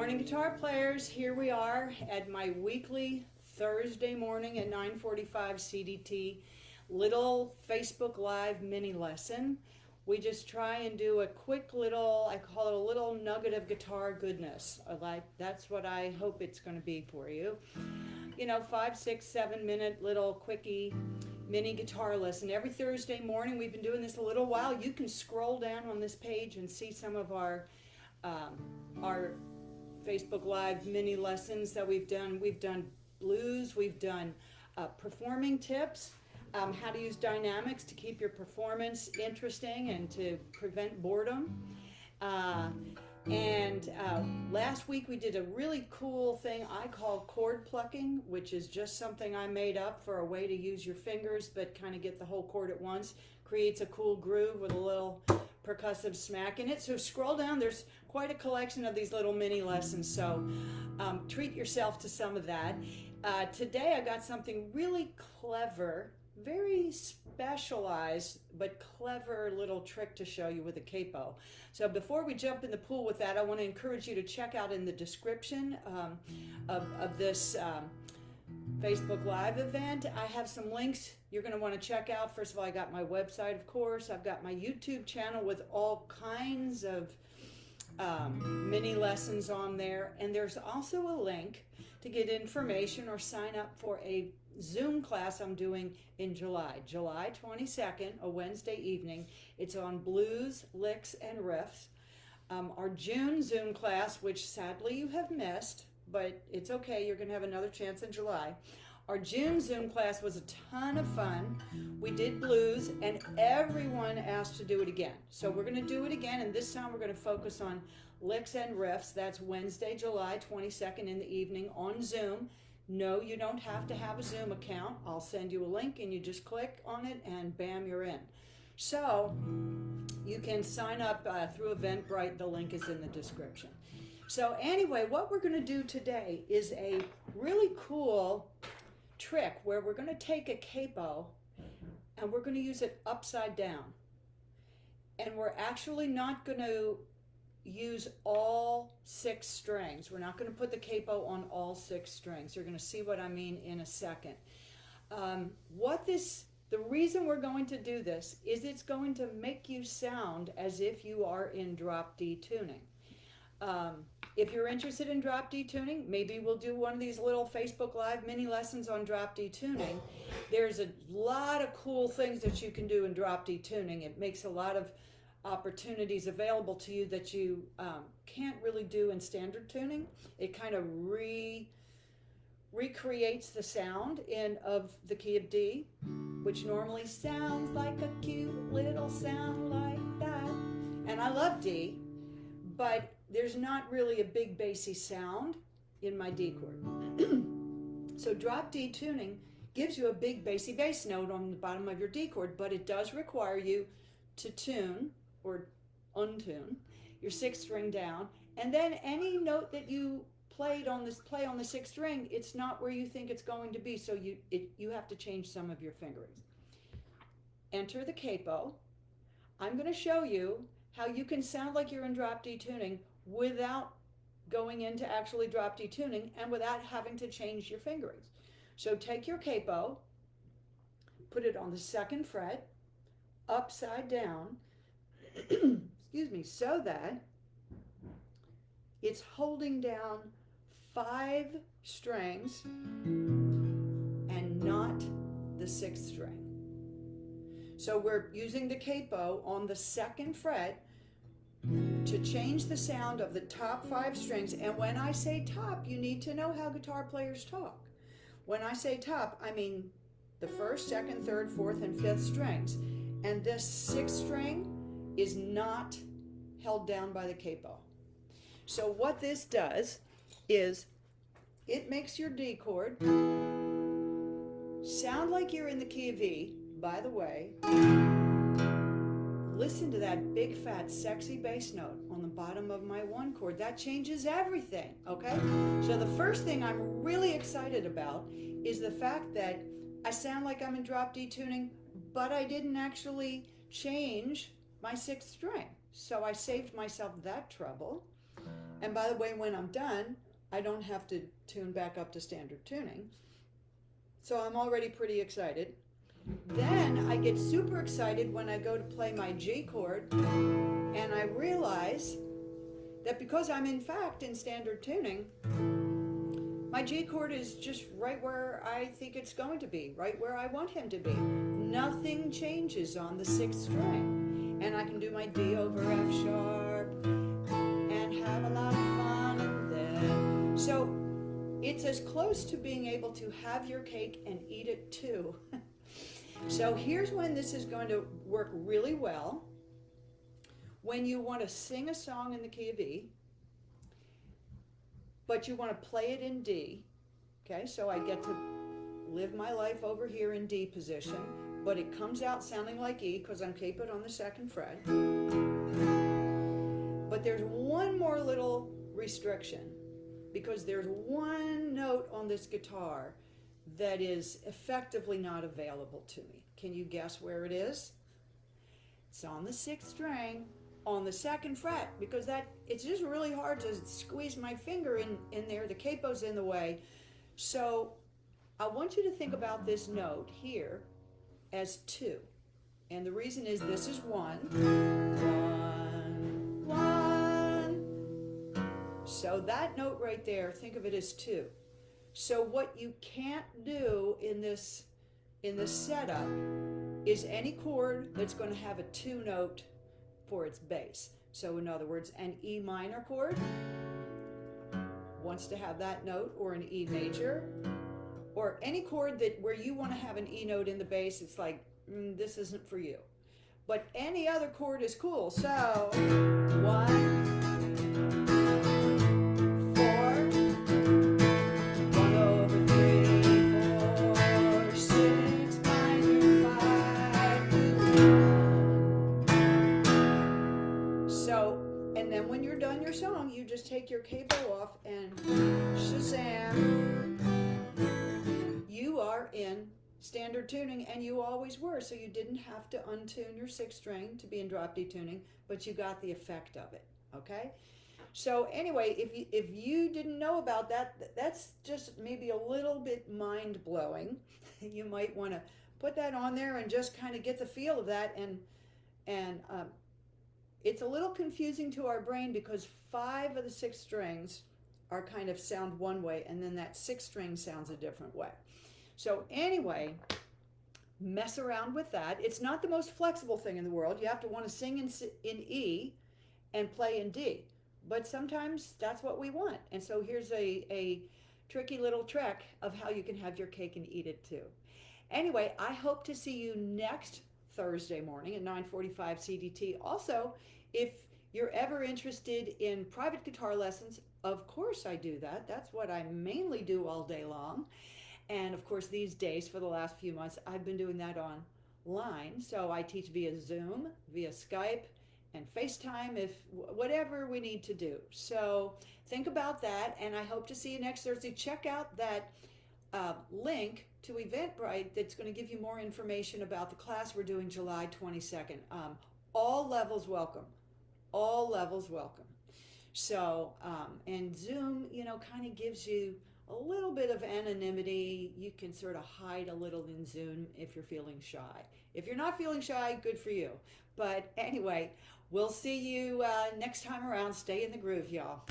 morning, guitar players. Here we are at my weekly Thursday morning at 9:45 CDT little Facebook Live mini lesson. We just try and do a quick little, I call it a little nugget of guitar goodness. That's what I hope it's going to be for you. You know, 5, 6, 7 minute little quickie mini guitar lesson every Thursday morning. We've been doing this a little while. You can scroll down on this page and see some of our Facebook Live mini lessons that we've done. We've done blues, we've done performing tips, how to use dynamics to keep your performance interesting and to prevent boredom. Last week we did a really cool thing I call chord plucking, which is just something I made up for a way to use your fingers but kind of get the whole chord at once. Creates a cool groove with a little percussive smack in it. So scroll down, there's quite a collection of these little mini lessons, so treat yourself to some of that. Today I got something really clever, very specialized but clever little trick to show you with a capo. So before we jump in the pool with that, I want to encourage you to check out in the description of this Facebook Live event. I have some links you're going to want to check out. First of all, I got my website, of course. I've got my YouTube channel with all kinds of mini lessons on there. And there's also a link to get information or sign up for a Zoom class I'm doing in July 22nd, a Wednesday evening. It's on blues, licks, and riffs. Our June Zoom class, which sadly you have missed, but it's okay, you're going to have another chance in July. Our June Zoom class was a ton of fun. We did blues, and everyone asked to do it again. So we're going to do it again, and this time we're going to focus on licks and riffs. That's Wednesday, July 22nd in the evening on Zoom. No, you don't have to have a Zoom account. I'll send you a link, and you just click on it, and bam, you're in. So you can sign up through Eventbrite. The link is in the description. So anyway, what we're going to do today is a really cool trick where we're going to take a capo and we're going to use it upside down. And we're actually not going to use all 6 strings. We're not going to put the capo on all 6 strings. You're going to see what I mean in a second. The reason we're going to do this is it's going to make you sound as if you are in drop D tuning. If you're interested in drop D tuning, maybe we'll do one of these little Facebook Live mini lessons on drop D tuning. There's a lot of cool things that you can do in drop D tuning. It makes a lot of opportunities available to you that you can't really do in standard tuning. It kind of recreates the sound of the key of D, which normally sounds like a cute little sound like that. And I love D, but there's not really a big bassy sound in my D chord. So drop D tuning gives you a big bassy bass note on the bottom of your D chord, but it does require you to tune or untune your 6th string down, and then any note that you play on the 6th string, it's not where you think it's going to be, so you have to change some of your fingerings. Enter the capo. I'm going to show you how you can sound like you're in drop D tuning without going into actually drop D tuning and without having to change your fingerings. So take your capo, put it on the 2nd fret, upside down, excuse me, so that it's holding down 5 strings and not the 6th string. So we're using the capo on the 2nd fret to change the sound of the top 5 strings. And when I say top, you need to know how guitar players talk. When I say top, I mean the 1st, 2nd, 3rd, 4th, and 5th strings. And this 6th string is not held down by the capo. So what this does is it makes your D chord sound like you're in the key of E. By the way, listen to that big fat sexy bass note on the bottom of my 1 chord. That changes everything, okay? So the first thing I'm really excited about is the fact that I sound like I'm in drop D tuning, but I didn't actually change my 6th string. So I saved myself that trouble. And by the way, when I'm done, I don't have to tune back up to standard tuning. So I'm already pretty excited. Then I get super excited when I go to play my G chord and I realize that because I'm in fact in standard tuning, my G chord is just right where I think it's going to be, right where I want him to be. Nothing changes on the 6th string. And I can do my D over F sharp and have a lot of fun and then. So it's as close to being able to have your cake and eat it too. So here's when this is going to work really well. When you want to sing a song in the key of E, but you want to play it in D. Okay, so I get to live my life over here in D position, but it comes out sounding like E because I'm capoed on the 2nd fret. But there's one more little restriction because there's one note on this guitar that is effectively not available to me. Can you guess where it is? It's on the 6th string, on the 2nd fret, because it's just really hard to squeeze my finger in there. The capo's in the way. So I want you to think about this note here as 2. And the reason is this is 1. 1, 1. So that note right there, think of it as 2. So what you can't do in this setup is any chord that's going to have a 2 note for its bass. So in other words, an E minor chord wants to have that note, or an E major, or any chord that where you want to have an E note in the bass, it's like, this isn't for you. But any other chord is cool. So 1, 4, 1 over 3, 4, 6, minor 5, 1. So, and then when you're done your song, you just take your capo off and shazam, you are in standard tuning, and you always were, so you didn't have to untune your 6th string to be in drop D tuning, but you got the effect of it, okay? So anyway, if you didn't know about that, that's just maybe a little bit mind-blowing. You might want to put that on there and just kind of get the feel of that, and it's a little confusing to our brain because 5 of the 6 strings are kind of sound one way, and then that 6th string sounds a different way. So anyway, mess around with that. It's not the most flexible thing in the world. You have to want to sing in E and play in D. But sometimes that's what we want. And so here's a tricky little trick of how you can have your cake and eat it too. Anyway, I hope to see you next Thursday morning at 9:45 CDT. Also, if you're ever interested in private guitar lessons, of course I do that. That's what I mainly do all day long. And of course, these days, for the last few months, I've been doing that online. So I teach via Zoom, via Skype, and FaceTime, if whatever we need to do. So think about that, and I hope to see you next Thursday. Check out that link to Eventbrite that's going to give you more information about the class we're doing July 22nd. All levels welcome. All levels welcome. So, and Zoom, kind of gives you a little bit of anonymity. You can sort of hide a little in Zoom if you're feeling shy. If you're not feeling shy, good for you. But anyway, we'll see you next time around. Stay in the groove, y'all.